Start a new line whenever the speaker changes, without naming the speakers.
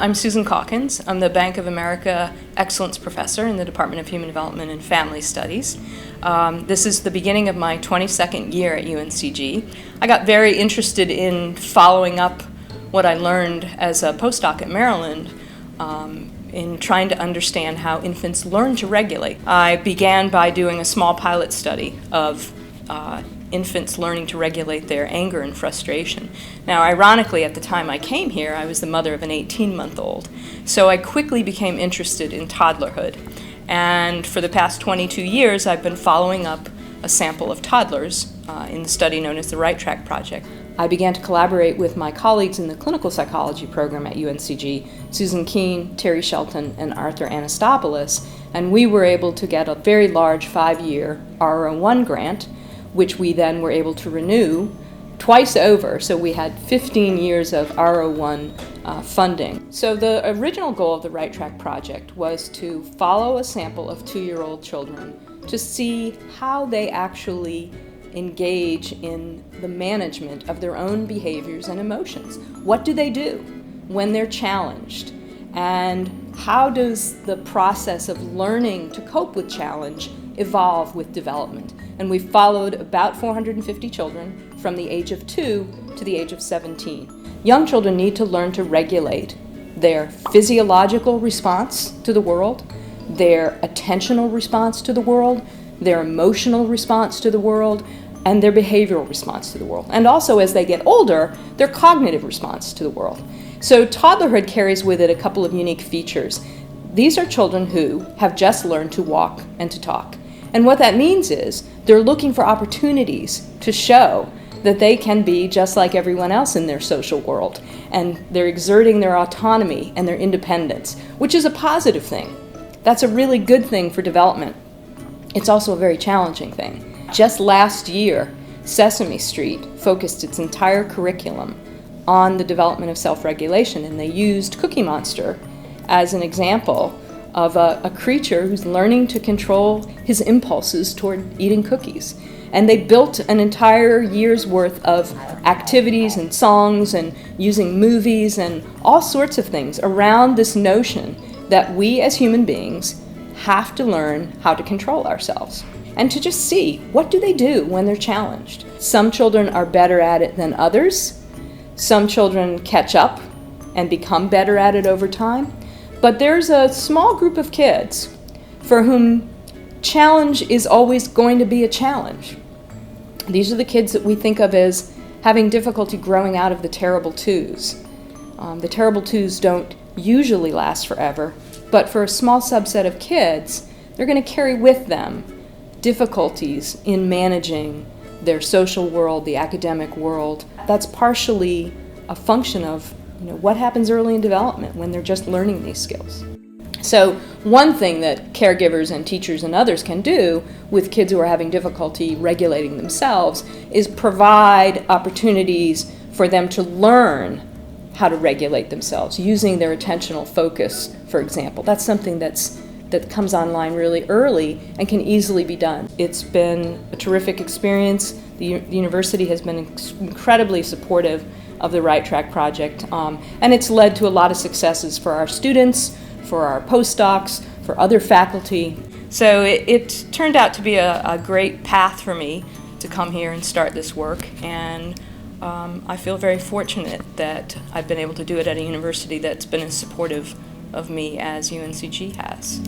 I'm Susan Calkins. I'm the Bank of America Excellence Professor in the Department of Human Development and Family Studies. This is the beginning of my 22nd year at UNCG. I got very interested in following up what I learned as a postdoc at Maryland in trying to understand how infants learn to regulate. I began by doing a small pilot study of infants learning to regulate their anger and frustration. Now, ironically, at the time I came here, I was the mother of an 18-month-old, so I quickly became interested in toddlerhood. And for the past 22 years, I've been following up a sample of toddlers in the study known as the RIGHT Track project. I began to collaborate with my colleagues in the clinical psychology program at UNCG, Susan Keane, Terry Shelton, and Arthur Anastopoulos, and we were able to get a very large 5-year R01 grant, which we then were able to renew twice over. So we had 15 years of R01 funding. So the original goal of the RIGHT Track project was to follow a sample of 2-year-old children to see how they actually engage in the management of their own behaviors and emotions. What do they do when they're challenged? And how does the process of learning to cope with challenge evolve with development? And we followed about 450 children from the age of 2 to the age of 17. Young children need to learn to regulate their physiological response to the world, their attentional response to the world, their emotional response to the world, and their behavioral response to the world. And also, as they get older, their cognitive response to the world. So toddlerhood carries with it a couple of unique features. These are children who have just learned to walk and to talk. And what that means is they're looking for opportunities to show that they can be just like everyone else in their social world. And they're exerting their autonomy and their independence, which is a positive thing. That's a really good thing for development. It's also a very challenging thing. Just last year, Sesame Street focused its entire curriculum on the development of self-regulation, and they used Cookie Monster as an example of a creature who's learning to control his impulses toward eating cookies. And they built an entire year's worth of activities and songs and using movies and all sorts of things around this notion that we as human beings have to learn how to control ourselves and to just see what do they do when they're challenged. Some children are better at it than others. Some children catch up and become better at it over time. But there's a small group of kids for whom challenge is always going to be a challenge. These are the kids that we think of as having difficulty growing out of the terrible twos. The terrible twos don't usually last forever, but for a small subset of kids, they're going to carry with them difficulties in managing their social world, the academic world. That's partially a function of what happens early in development when they're just learning these skills. So one thing that caregivers and teachers and others can do with kids who are having difficulty regulating themselves is provide opportunities for them to learn how to regulate themselves using their attentional focus, for example. That's something that comes online really early and can easily be done. It's been a terrific experience. The university has been incredibly supportive of the RIGHT Track project, and it's led to a lot of successes for our students, for our postdocs, for other faculty. So it turned out to be a great path for me to come here and start this work, and I feel very fortunate that I've been able to do it at a university that's been as supportive of me as UNCG has.